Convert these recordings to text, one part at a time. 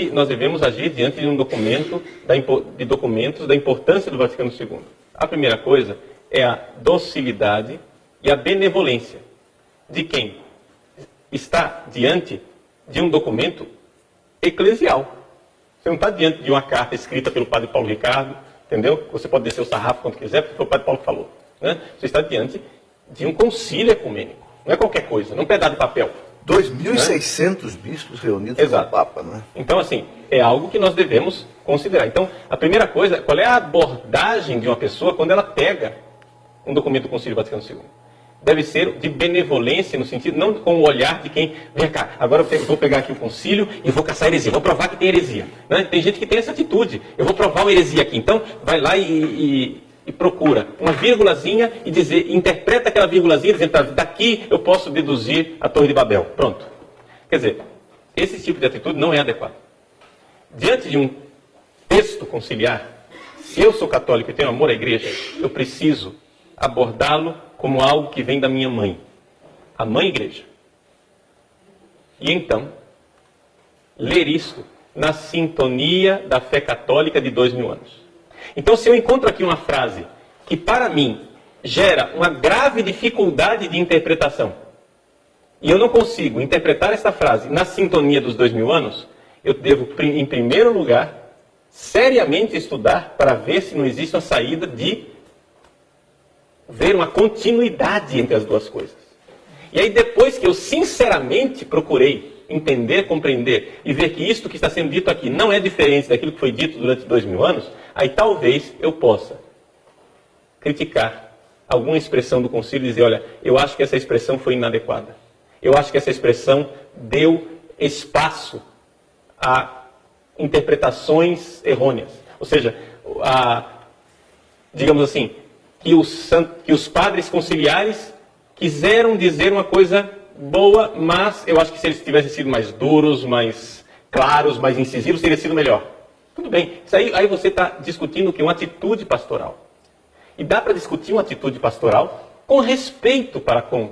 nós devemos agir diante de um documento, de documentos da importância do Vaticano II. A primeira coisa é a docilidade e a benevolência de quem está diante de um documento eclesial. Você não está diante de uma carta escrita pelo padre Paulo Ricardo, entendeu? Você pode descer o sarrafo quando quiser, porque foi o padre Paulo que falou. Né? Você está diante de um concílio ecumênico. Não é qualquer coisa, não é um pedaço de papel. 2.600 bispos reunidos com o Papa, não é? Então, assim, é algo que nós devemos considerar. Então, a primeira coisa, qual é a abordagem de uma pessoa quando ela pega um documento do Concílio Vaticano II? Deve ser de benevolência, no sentido, não com o olhar de quem, vem cá, agora eu vou pegar aqui o concílio e vou caçar heresia, vou provar que tem heresia. Né? Tem gente que tem essa atitude, eu vou provar uma heresia aqui. Então, vai lá e procura uma vírgulazinha e interpreta aquela vírgulazinha, dizendo, daqui eu posso deduzir a Torre de Babel. Pronto. Quer dizer, esse tipo de atitude não é adequado. Diante de um texto conciliar, se eu sou católico e tenho amor à igreja, eu preciso abordá-lo como algo que vem da minha mãe, a mãe igreja. E então, ler isto na sintonia da fé católica de 2000 anos. Então, se eu encontro aqui uma frase que, para mim, gera uma grave dificuldade de interpretação, e eu não consigo interpretar essa frase na sintonia dos 2000 anos, eu devo, em primeiro lugar, seriamente estudar para ver se não existe uma saída de ver uma continuidade entre as duas coisas. E aí, depois que eu sinceramente procurei entender, compreender e ver que isto que está sendo dito aqui não é diferente daquilo que foi dito durante 2000 anos, aí talvez eu possa criticar alguma expressão do concílio e dizer, olha, eu acho que essa expressão foi inadequada. Eu acho que essa expressão deu espaço a interpretações errôneas. Ou seja, digamos assim, que os padres conciliares quiseram dizer uma coisa boa, mas eu acho que se eles tivessem sido mais duros, mais claros, mais incisivos, teria sido melhor. Tudo bem. Isso aí você está discutindo o que? Uma atitude pastoral. E dá para discutir uma atitude pastoral com respeito para com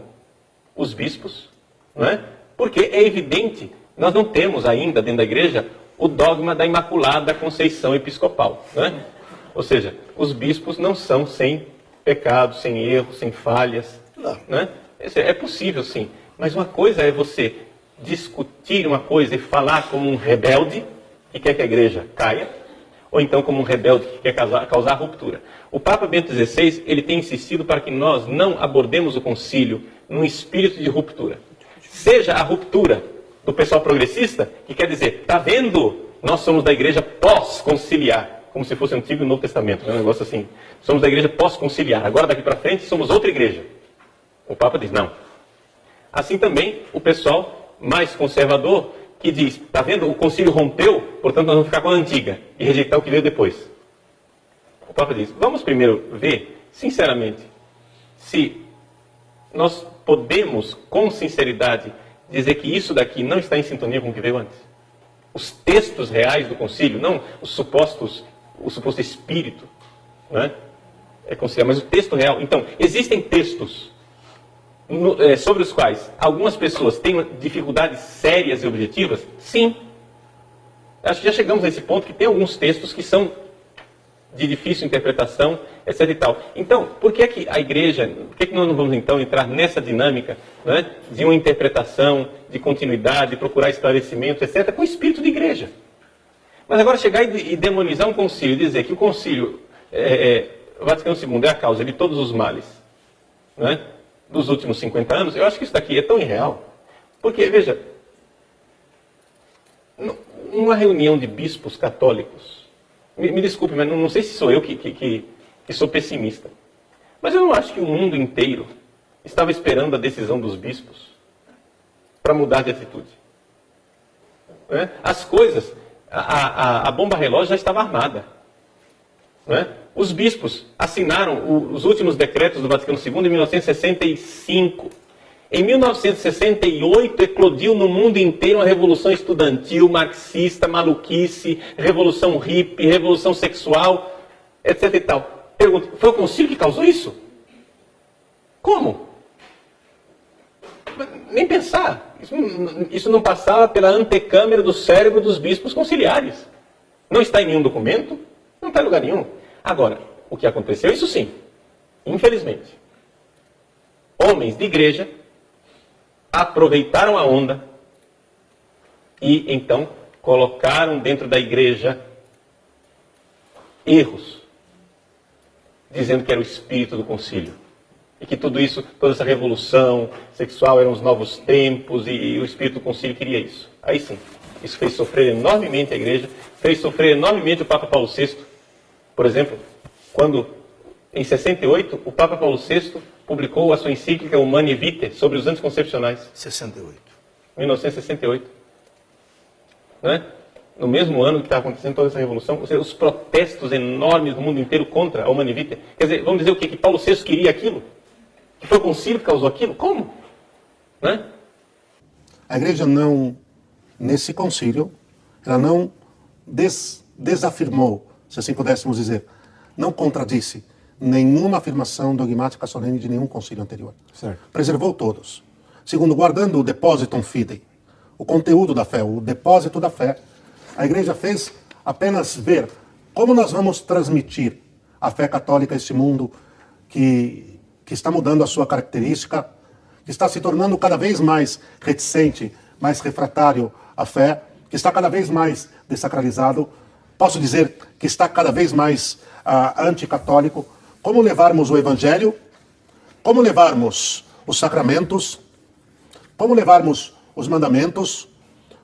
os bispos, não é? Porque é evidente, nós não temos ainda dentro da igreja o dogma da Imaculada Conceição Episcopal, não é? Ou seja, os bispos não são sem pecados, sem erros, sem falhas. Não é? É possível, sim. Mas uma coisa é você discutir uma coisa e falar como um rebelde que quer que a igreja caia, ou então como um rebelde que quer causar ruptura. O Papa Bento XVI, ele tem insistido para que nós não abordemos o concílio num espírito de ruptura. Seja a ruptura do pessoal progressista, que quer dizer, está vendo? Nós somos da igreja pós-conciliar, como se fosse o Antigo e o Novo Testamento, né? Um negócio assim. Somos da igreja pós-conciliar, agora daqui para frente somos outra igreja. O Papa diz, não. Assim também o pessoal mais conservador que diz, está vendo, o concílio rompeu, portanto nós vamos ficar com a antiga e rejeitar o que veio depois. O Papa diz, vamos primeiro ver, sinceramente, se nós podemos, com sinceridade, dizer que isso daqui não está em sintonia com o que veio antes. Os textos reais do concílio, não o suposto espírito, não é? É conciliar, mas o texto real. Então, existem textos sobre os quais algumas pessoas têm dificuldades sérias e objetivas? Sim. Acho que já chegamos a esse ponto que tem alguns textos que são de difícil interpretação, etc. e tal. Então, por que a igreja, por que nós não vamos então entrar nessa dinâmica, né, de uma interpretação, de continuidade, de procurar esclarecimento, etc., com o espírito de igreja? Mas agora chegar e demonizar um concílio, dizer que o concílio, Vaticano II é a causa de todos os males, né, dos últimos 50 anos, eu acho que isso daqui é tão irreal. Porque, veja, uma reunião de bispos católicos, me desculpe, mas não sei se sou eu que sou pessimista, mas eu não acho que o mundo inteiro estava esperando a decisão dos bispos para mudar de atitude. Né? As coisas, a bomba relógio já estava armada. Né? Os bispos assinaram os últimos decretos do Vaticano II em 1965. Em 1968, eclodiu no mundo inteiro uma revolução estudantil, marxista, maluquice, revolução hippie, revolução sexual, etc. e tal. Pergunto, foi o concílio que causou isso? Como? Nem pensar. Isso não passava pela antecâmara do cérebro dos bispos conciliares. Não está em nenhum documento, não está em lugar nenhum. Agora, o que aconteceu, isso sim, infelizmente, homens de igreja aproveitaram a onda e então colocaram dentro da igreja erros, dizendo que era o espírito do concílio. E que tudo isso, toda essa revolução sexual eram os novos tempos e o espírito do concílio queria isso. Aí sim, isso fez sofrer enormemente a igreja, fez sofrer enormemente o Papa Paulo VI. Por exemplo, quando em 68 o Papa Paulo VI publicou a sua encíclica Humanae Vitae sobre os anticoncepcionais. 68. 1968. Não é? No mesmo ano que estava acontecendo toda essa revolução, ou seja, os protestos enormes do mundo inteiro contra a Humanae Vitae. Quer dizer, vamos dizer o quê? Que Paulo VI queria aquilo? Que foi o concílio que causou aquilo? Como? Né? A igreja não, nesse concílio, ela não desafirmou, se assim pudéssemos dizer, não contradisse nenhuma afirmação dogmática solene de nenhum concílio anterior. Certo. Preservou todos. Segundo, guardando o depositum fidei, o conteúdo da fé, o depósito da fé, a igreja fez apenas ver como nós vamos transmitir a fé católica a este mundo que está mudando a sua característica, que está se tornando cada vez mais reticente, mais refratário à fé, que está cada vez mais desacralizado, posso dizer que está cada vez mais anticatólico. Como levarmos o evangelho, como levarmos os sacramentos, como levarmos os mandamentos,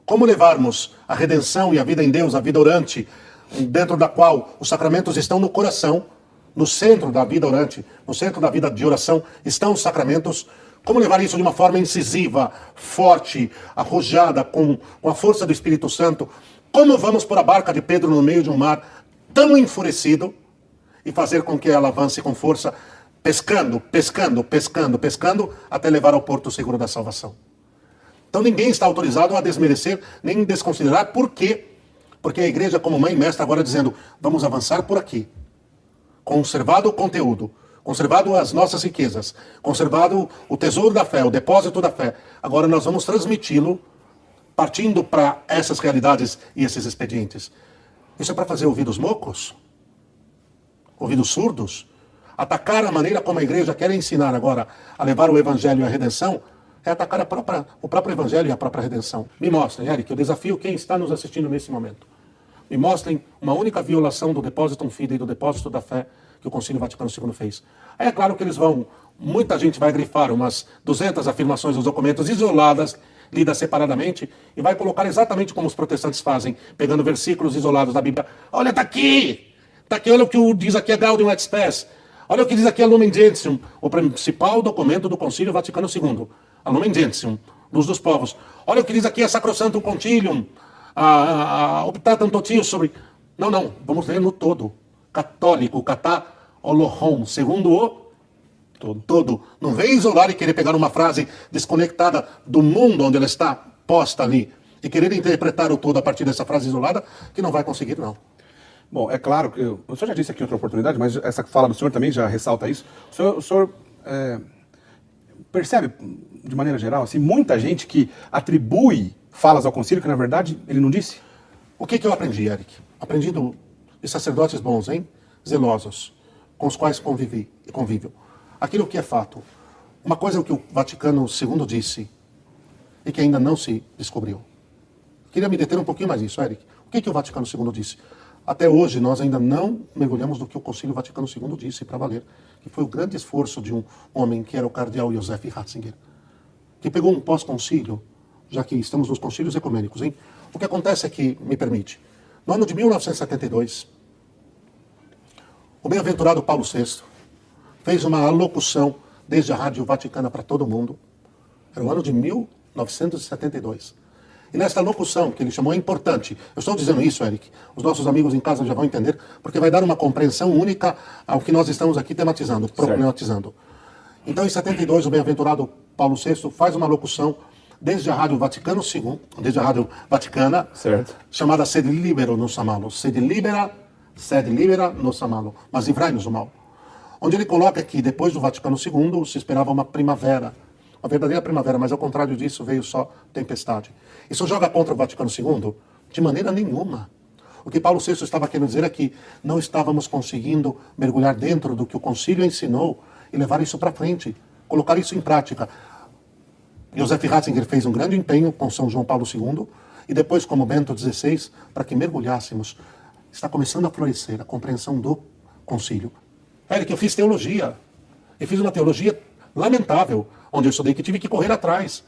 como levarmos a redenção e a vida em Deus, a vida orante, dentro da qual os sacramentos estão no coração, no centro da vida orante, no centro da vida de oração, estão os sacramentos. Como levar isso de uma forma incisiva, forte, arrojada, com a força do Espírito Santo? Como vamos pôr a barca de Pedro no meio de um mar tão enfurecido e fazer com que ela avance com força, pescando, pescando, pescando, pescando, até levar ao porto seguro da salvação? Então ninguém está autorizado a desmerecer, nem desconsiderar. Por quê? Porque a igreja, como mãe mestra, agora dizendo, vamos avançar por aqui. Conservado o conteúdo, conservado as nossas riquezas, conservado o tesouro da fé, o depósito da fé. Agora nós vamos transmiti-lo partindo para essas realidades e esses expedientes. Isso é para fazer ouvidos mocos? Ouvidos surdos? Atacar a maneira como a igreja quer ensinar agora a levar o evangelho e a redenção é atacar o próprio evangelho e a própria redenção. Me mostrem, Eric, eu desafio quem está nos assistindo nesse momento. Me mostrem uma única violação do Depositum Fidei, do depósito da fé que o Concílio Vaticano II fez. Aí é claro que eles vão, muita gente vai grifar umas 200 afirmações dos documentos isoladas, lidas separadamente, e vai colocar exatamente como os protestantes fazem, pegando versículos isolados da Bíblia. Olha, está aqui, olha o que diz aqui a Gaudium et Spes, olha o que diz aqui a Lumen Gentium, o principal documento do Concílio Vaticano II, a Lumen Gentium, Luz dos Povos. Olha o que diz aqui a Sacrosanctum Concilium, a Optatum Totius sobre... Não, vamos ler no todo. Católico, catá, holohom, segundo o todo. Não vem isolar e querer pegar uma frase desconectada do mundo onde ela está posta ali e querer interpretar o todo a partir dessa frase isolada, que não vai conseguir, não. Bom, é claro que o senhor já disse aqui em outra oportunidade, mas essa fala do senhor também já ressalta isso. O senhor percebe, de maneira geral, assim, muita gente que atribui falas ao concílio que, na verdade, ele não disse? O que eu aprendi, Eric? Aprendi de sacerdotes bons, hein? Zelosos, com os quais convivi e convívio. Aquilo que é fato. Uma coisa é o que o Vaticano II disse e que ainda não se descobriu. Queria me deter um pouquinho mais nisso, Eric. O que o Vaticano II disse? Até hoje, nós ainda não mergulhamos no que o Concílio Vaticano II disse para valer, que foi o grande esforço de um homem que era o cardeal Joseph Ratzinger, que pegou um pós-concílio, já que estamos nos concílios ecumênicos, hein? O que acontece é que, me permite, no ano de 1972, o bem-aventurado Paulo VI fez uma alocução desde a Rádio Vaticana para todo mundo. Era o ano de 1972. E nesta locução, que ele chamou, é importante. Eu estou dizendo isso, Eric, os nossos amigos em casa já vão entender, porque vai dar uma compreensão única ao que nós estamos aqui tematizando, problematizando. Então, em 72, o bem-aventurado Paulo VI faz uma locução desde a Rádio Vaticano II, desde a Rádio Vaticana, certo, chamada Sed Libero nos Amalo. Sed libera nos Amalo. Mas livrai-nos do mal. Onde ele coloca que depois do Vaticano II se esperava uma primavera, uma verdadeira primavera, mas ao contrário disso veio só tempestade. Isso joga contra o Vaticano II? De maneira nenhuma. O que Paulo VI estava querendo dizer é que não estávamos conseguindo mergulhar dentro do que o concílio ensinou e levar isso para frente, colocar isso em prática. Joseph Ratzinger fez um grande empenho com São João Paulo II e depois como Bento XVI para que mergulhássemos. Está começando a florescer a compreensão do concílio. Eric, eu fiz teologia. Eu fiz uma teologia lamentável, onde eu estudei que tive que correr atrás.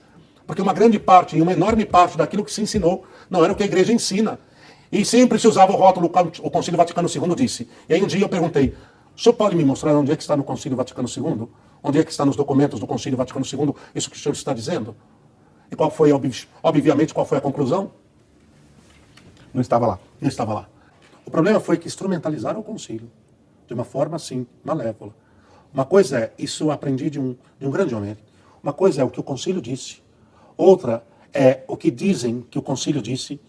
Porque uma grande parte e uma enorme parte daquilo que se ensinou não era o que a igreja ensina. E sempre se usava o rótulo, o Concílio Vaticano II disse. E aí um dia eu perguntei, o senhor pode me mostrar onde é que está no Concílio Vaticano II? Onde é que está nos documentos do Concílio Vaticano II isso que o senhor está dizendo? E qual foi, obviamente, qual foi a conclusão? Não estava lá. Não estava lá. O problema foi que instrumentalizaram o concílio de uma forma, assim, malévola. Uma coisa é, isso eu aprendi de um grande homem, uma coisa é o que o concílio disse, outra é o que dizem que o concílio disse,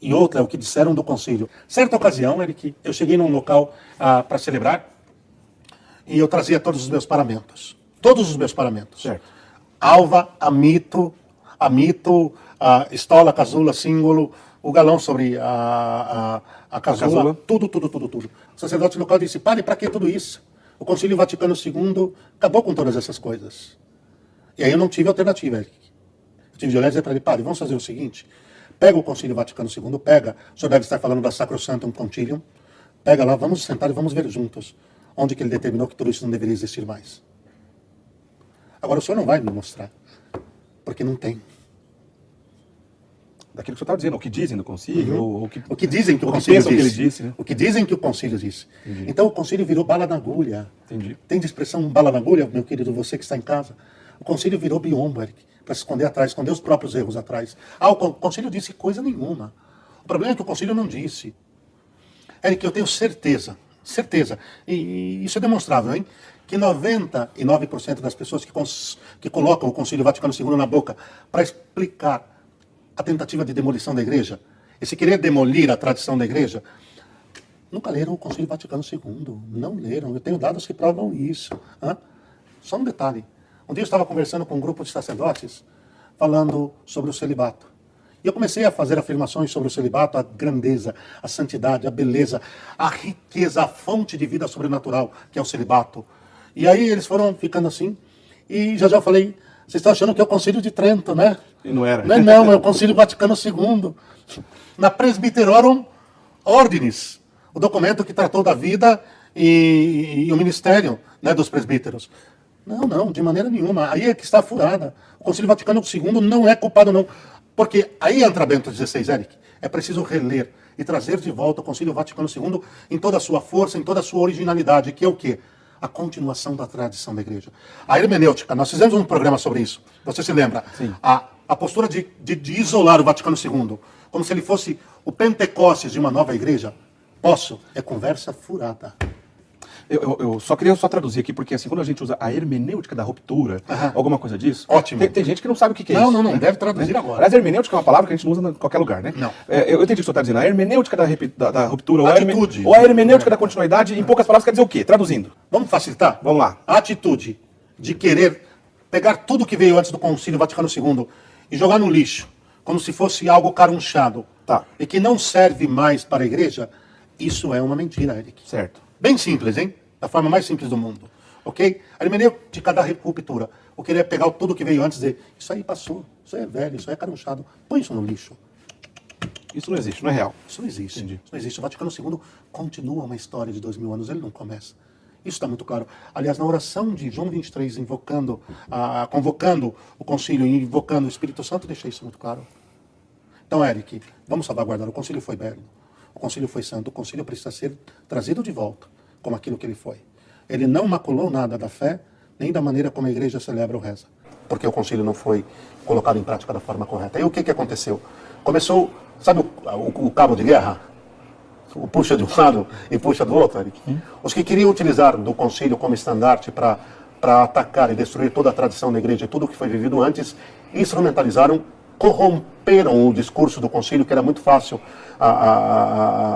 e outra é o que disseram do concílio. Certa ocasião, Eric, eu cheguei num local para celebrar, e eu trazia todos os meus paramentos. Todos os meus paramentos. Certo. Alva, amito, estola, casula, símbolo, o galão sobre a casula, tudo. O sacerdote local disse, padre, para que tudo isso? O Concílio Vaticano II acabou com todas essas coisas. E aí eu não tive alternativa, Eric. Eu tive de olhar e dizer para ele, padre, vamos fazer o seguinte, pega o Concílio Vaticano II, pega, o senhor deve estar falando da Sacrosanctum Concilium, pega lá, vamos sentar e vamos ver juntos onde que ele determinou que tudo isso não deveria existir mais. Agora o senhor não vai me mostrar, porque não tem. Daquilo que o senhor estava dizendo, o que dizem do concílio, ou O que dizem que o concílio pensam disse. que ele disse, né? O que dizem que o concílio disse. Entendi. Então o concílio virou bala na agulha. Entendi. Tem de expressão bala na agulha, meu querido, você que está em casa? O concílio virou biombo, Eric, para se esconder atrás, esconder os próprios erros atrás. O concílio disse coisa nenhuma. O problema é que o concílio não disse. Eric, eu tenho certeza, e isso é demonstrável, hein? Que 99% das pessoas que colocam o Concílio Vaticano II na boca para explicar a tentativa de demolição da igreja, esse querer demolir a tradição da igreja, nunca leram o Concílio Vaticano II. Não leram. Eu tenho dados que provam isso. Só um detalhe. Um dia eu estava conversando com um grupo de sacerdotes falando sobre o celibato. E eu comecei a fazer afirmações sobre o celibato, a grandeza, a santidade, a beleza, a riqueza, a fonte de vida sobrenatural que é o celibato. E aí eles foram ficando assim, e já eu falei, vocês estão achando que é o Concílio de Trento, né? E não era. Não, é o Concílio Vaticano II. Na Presbyterorum Ordinis, o documento que tratou da vida e o ministério, né, dos presbíteros. Não, de maneira nenhuma. Aí é que está a furada. O Concílio Vaticano II não é culpado, não. Porque aí entra Bento XVI, Eric. É preciso reler e trazer de volta o Concílio Vaticano II em toda a sua força, em toda a sua originalidade, que é o quê? A continuação da tradição da igreja. A hermenêutica, nós fizemos um programa sobre isso. Você se lembra? Sim. A postura de isolar o Vaticano II, como se ele fosse o Pentecostes de uma nova igreja, é conversa furada. Eu só queria traduzir aqui, porque assim, quando a gente usa a hermenêutica da ruptura, alguma coisa disso, ótimo. Tem gente que não sabe o que é isso. Não, deve traduzir agora. Aliás, hermenêutica é uma palavra que a gente não usa em qualquer lugar, né? Não. Eu entendi o que o senhor está dizendo. A hermenêutica da ruptura, Atitude. ou a hermenêutica da continuidade, em poucas palavras, quer dizer o quê? Traduzindo. Vamos facilitar? Vamos lá. A atitude de querer pegar tudo que veio antes do Concílio Vaticano II e jogar no lixo, como se fosse algo carunchado, e que não serve mais para a igreja, isso é uma mentira, Eric. Certo. Bem simples, hein? Da forma mais simples do mundo. Ok? A hermenêutica da ruptura. O querer pegar tudo que veio antes e dizer, isso aí passou, isso aí é velho, isso aí é carunchado. Põe isso no lixo. Isso não existe, não é real. Isso não existe. Entendi. Isso não existe. O Vaticano II continua uma história de 2000 anos, ele não começa. Isso está muito claro. Aliás, na oração de João 23, convocando o concílio e invocando o Espírito Santo, deixei isso muito claro. Então, Eric, vamos salvaguardar. O concílio foi belo, o concílio foi santo, o concílio precisa ser trazido de volta como aquilo que ele foi. Ele não maculou nada da fé, nem da maneira como a igreja celebra ou reza. Porque o concílio não foi colocado em prática da forma correta. E o que aconteceu? Começou, sabe o cabo de guerra? O puxa de um lado e puxa do outro, Eric. Os que queriam utilizar do concílio como estandarte para atacar e destruir toda a tradição da igreja e tudo o que foi vivido antes, instrumentalizaram, corromperam o discurso do concílio, que era muito fácil,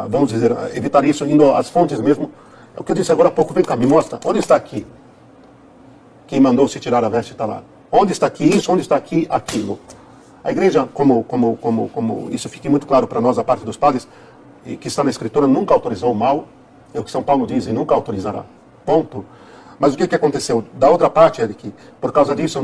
vamos dizer, evitar isso, indo às fontes mesmo. É o que eu disse agora há pouco, vem cá, me mostra, onde está aqui? Quem mandou se tirar a veste está lá. Onde está aqui isso, onde está aqui aquilo? A igreja, como isso fique muito claro para nós, a parte dos padres, e que está na Escritura, nunca autorizou o mal, é o que São Paulo diz, e nunca autorizará. Ponto. Mas o que aconteceu? Da outra parte, Eric, por causa disso,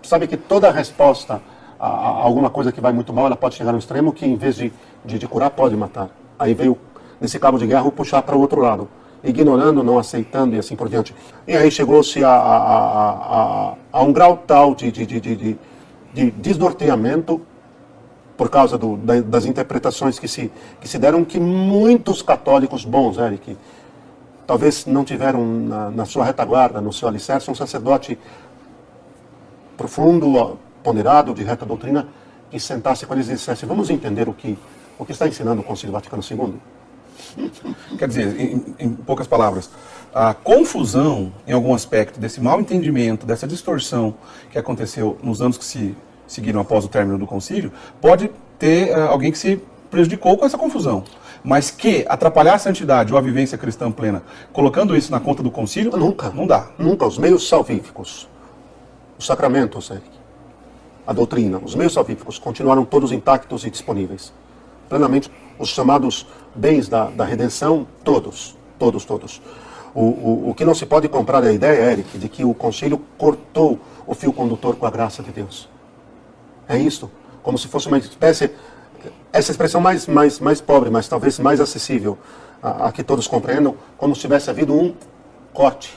sabe que toda resposta a alguma coisa que vai muito mal, ela pode chegar no extremo que, em vez de curar, pode matar. Aí veio, nesse cabo de guerra, o puxar para o outro lado, ignorando, não aceitando e assim por diante. E aí chegou-se a um grau tal de desnorteamento por causa das interpretações que se deram, que muitos católicos bons, Eric, talvez não tiveram na sua retaguarda, no seu alicerce, um sacerdote profundo, ponderado, de reta doutrina, que sentasse com eles e dissesse: vamos entender o que está ensinando o Concílio Vaticano II. Quer dizer, em poucas palavras, a confusão, em algum aspecto, desse mau entendimento, dessa distorção que aconteceu nos anos que se seguiram após o término do concílio, pode ter alguém que se prejudicou com essa confusão. Mas que atrapalhar a santidade ou a vivência cristã plena, colocando isso na conta do concílio, Nunca. Não dá. Nunca. Os meios salvíficos, os sacramentos, Eric, a doutrina, os meios salvíficos continuaram todos intactos e disponíveis. Plenamente, os chamados bens da redenção, todos. O que não se pode comprar é a ideia, Eric, de que o concílio cortou o fio condutor com a graça de Deus. É isto, como se fosse uma espécie, essa expressão mais pobre, mas talvez mais acessível a que todos compreendam, como se tivesse havido um corte.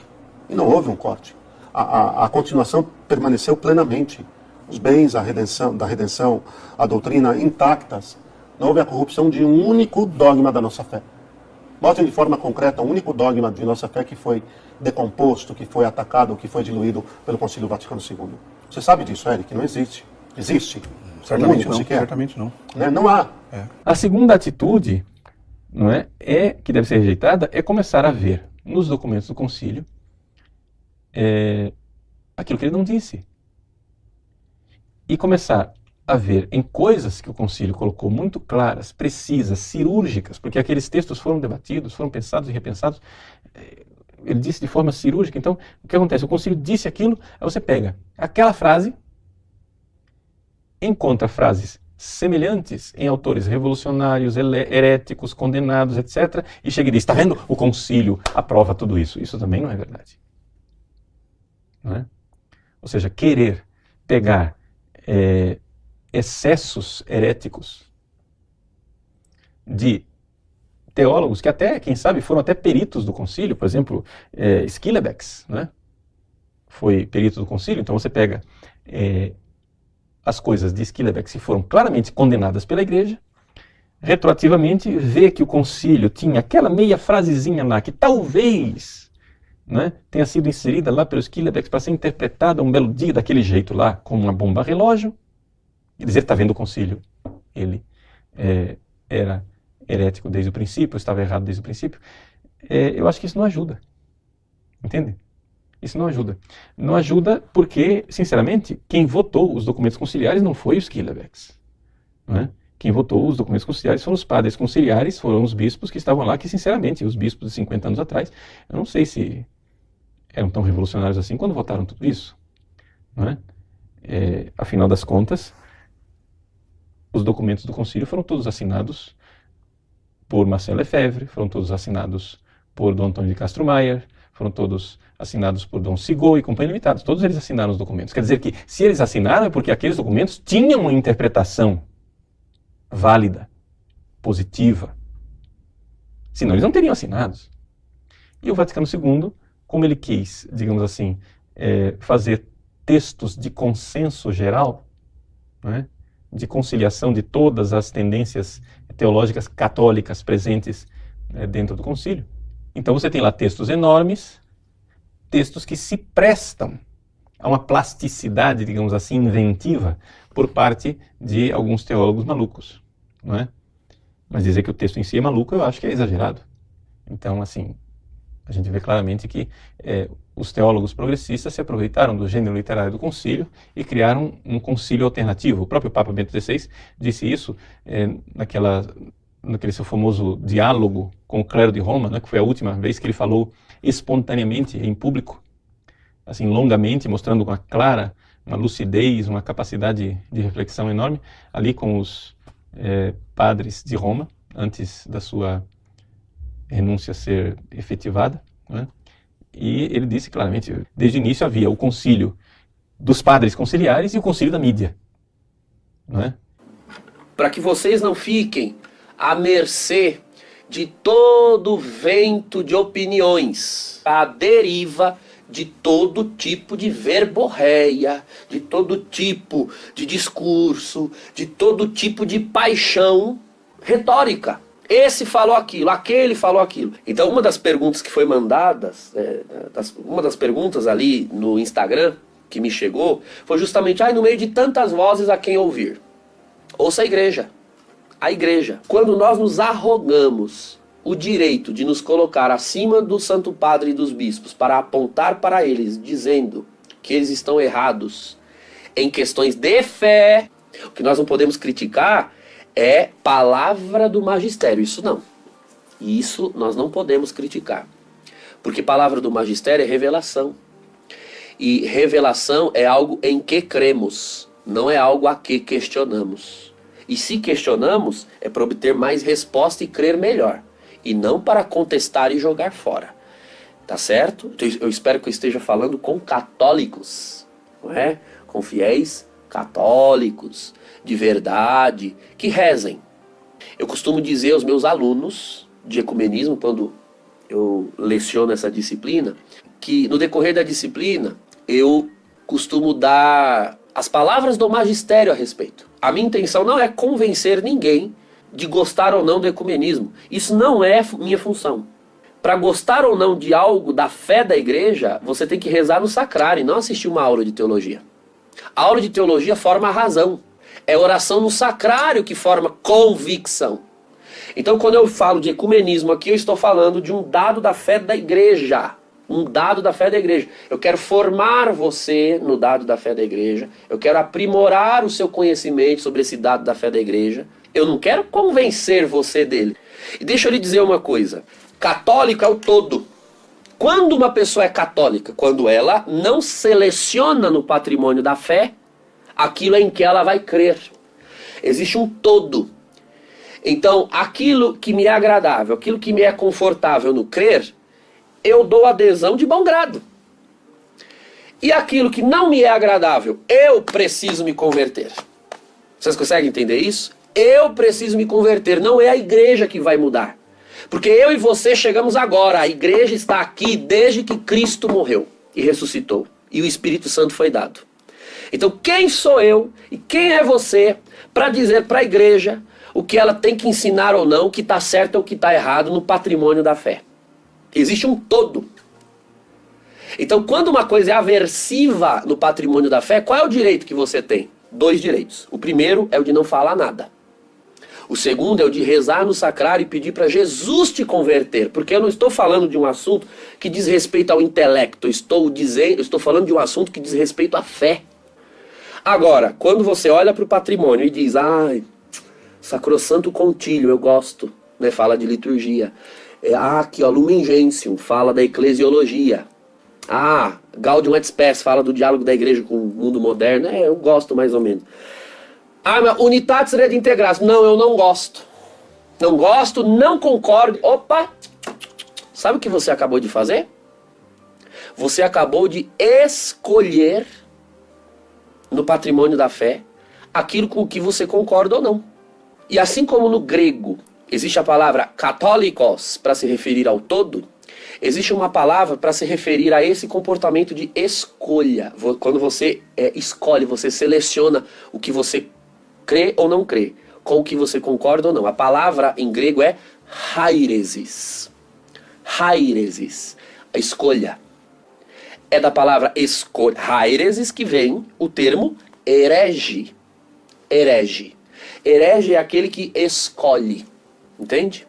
E não houve um corte. A continuação permaneceu plenamente. Os bens, da redenção, a doutrina intactas. Não houve a corrupção de um único dogma da nossa fé. Mostrem de forma concreta um único dogma de nossa fé que foi decomposto, que foi atacado, que foi diluído pelo Concílio Vaticano II. Você sabe disso, Eric? Não existe. Existe? Certamente não. Sequer. Certamente não. Né? Não há. A segunda atitude, não é que deve ser rejeitada, é começar a ver nos documentos do concílio aquilo que ele não disse. E começar a ver em coisas que o concílio colocou muito claras, precisas, cirúrgicas, porque aqueles textos foram debatidos, foram pensados e repensados, ele disse de forma cirúrgica. Então, o que acontece? O concílio disse aquilo, aí você pega aquela frase, encontra frases semelhantes em autores revolucionários, heréticos, condenados, etc. E chega e diz: está vendo? O concílio aprova tudo isso. Isso também não é verdade. Não é? Ou seja, querer pegar excessos heréticos de teólogos que até, quem sabe, foram até peritos do concílio. Por exemplo, Schillebeeckx, né? Foi perito do concílio. Então você pega as coisas de Schillebeeckx que foram claramente condenadas pela igreja, retroativamente vê que o concílio tinha aquela meia frasezinha lá, que talvez, né, tenha sido inserida lá pelo Schillebeeckx para ser interpretada um belo dia daquele jeito lá, como uma bomba relógio, e dizer: está vendo, o concílio, ele era herético desde o princípio, estava errado desde o princípio. Eu acho que isso não ajuda, entende? Isso não ajuda. Não ajuda porque, sinceramente, quem votou os documentos conciliares não foi o Schillebeeckx. Não é? Quem votou os documentos conciliares foram os padres conciliares, foram os bispos que estavam lá, que, sinceramente, os bispos de 50 anos atrás, eu não sei se eram tão revolucionários assim quando votaram tudo isso. Não é? Afinal das contas, os documentos do concílio foram todos assinados por Marcel Lefebvre, foram todos assinados por Dom Antônio de Castro Maier, foram todos assinados por Dom Sigot e Companhia Limitada. Todos eles assinaram os documentos. Quer dizer que, se eles assinaram, é porque aqueles documentos tinham uma interpretação válida, positiva. Senão eles não teriam assinados. E o Vaticano II, como ele quis, digamos assim, fazer textos de consenso geral, né, de conciliação de todas as tendências teológicas católicas presentes dentro do concílio. Então você tem lá textos enormes, textos que se prestam a uma plasticidade, digamos assim, inventiva, por parte de alguns teólogos malucos, não é? Mas dizer que o texto em si é maluco, eu acho que é exagerado. Então, assim, a gente vê claramente que os teólogos progressistas se aproveitaram do gênero literário do concílio e criaram um concílio alternativo. O próprio Papa Bento XVI disse isso naquele seu famoso diálogo com o clero de Roma, né, que foi a última vez que ele falou espontaneamente em público. assim, longamente, mostrando uma clara, uma lucidez, uma capacidade de reflexão enorme, ali com os padres de Roma, antes da sua renúncia ser efetivada, né? E ele disse claramente, desde o início havia o concílio dos padres conciliares e o concílio da mídia, não é? Para que vocês não fiquem à mercê de todo vento de opiniões, à deriva de todo tipo de verborreia, de todo tipo de discurso, de todo tipo de paixão retórica. Esse falou aquilo, aquele falou aquilo. Então uma das perguntas que foi mandadas, uma das perguntas ali no Instagram que me chegou, foi justamente, no meio de tantas vozes a quem ouvir? Ouça a igreja. A igreja. Quando nós nos arrogamos o direito de nos colocar acima do Santo Padre e dos bispos para apontar para eles, dizendo que eles estão errados em questões de fé, o que nós não podemos criticar é palavra do magistério. Isso não. Isso nós não podemos criticar. Porque palavra do magistério é revelação. E revelação é algo em que cremos, não é algo a que questionamos. E se questionamos, é para obter mais resposta e crer melhor. E não para contestar e jogar fora. Tá certo? Eu espero que eu esteja falando com católicos, não é? Com fiéis católicos, de verdade, que rezem. Eu costumo dizer aos meus alunos de ecumenismo, quando eu leciono essa disciplina, que no decorrer da disciplina eu costumo dar as palavras do magistério a respeito. A minha intenção não é convencer ninguém de gostar ou não do ecumenismo. Isso não é minha função. Para gostar ou não de algo da fé da igreja, você tem que rezar no sacrário e não assistir uma aula de teologia. A aula de teologia forma a razão. É oração no sacrário que forma convicção. Então, quando eu falo de ecumenismo aqui, eu estou falando de um dado da fé da igreja. Um dado da fé da igreja. Eu quero formar você no dado da fé da igreja. Eu quero aprimorar o seu conhecimento sobre esse dado da fé da igreja. Eu não quero convencer você dele. E deixa eu lhe dizer uma coisa. Católico é o todo. Quando uma pessoa é católica? Quando ela não seleciona no patrimônio da fé aquilo em que ela vai crer. Existe um todo. Então, aquilo que me é agradável, aquilo que me é confortável no crer, eu dou adesão de bom grado. E aquilo que não me é agradável, eu preciso me converter. Vocês conseguem entender isso? Eu preciso me converter, não é a igreja que vai mudar. Porque eu e você chegamos agora, a igreja está aqui desde que Cristo morreu e ressuscitou. E o Espírito Santo foi dado. Então quem sou eu e quem é você para dizer para a igreja o que ela tem que ensinar ou não, o que está certo ou o que está errado no patrimônio da fé? Existe um todo. Então quando uma coisa é aversiva no patrimônio da fé, qual é o direito que você tem? 2 direitos. O primeiro é o de não falar nada. O segundo é o de rezar no sacrário e pedir para Jesus te converter. Porque eu não estou falando de um assunto que diz respeito ao intelecto. Eu estou falando de um assunto que diz respeito à fé. Agora, quando você olha para o patrimônio e diz, Sacrosanto Contílio, eu gosto, né? Fala de liturgia. Aqui, ó, Lumen Gentium, fala da eclesiologia. Gaudium et Spes, fala do diálogo da igreja com o mundo moderno. Eu gosto mais ou menos. Mas Unitatis Redintegratio. Não, eu não gosto. Não gosto, não concordo. Opa! Sabe o que você acabou de fazer? Você acabou de escolher no patrimônio da fé aquilo com o que você concorda ou não. E assim como no grego existe a palavra católicos para se referir ao todo, existe uma palavra para se referir a esse comportamento de escolha. Quando você escolhe, você seleciona o que você crê ou não crê, com o que você concorda ou não. A palavra em grego é hairesis. Hairesis, a escolha. É da palavra escolha, hairesis, que vem o termo herege. Herege. Herege é aquele que escolhe. Entende?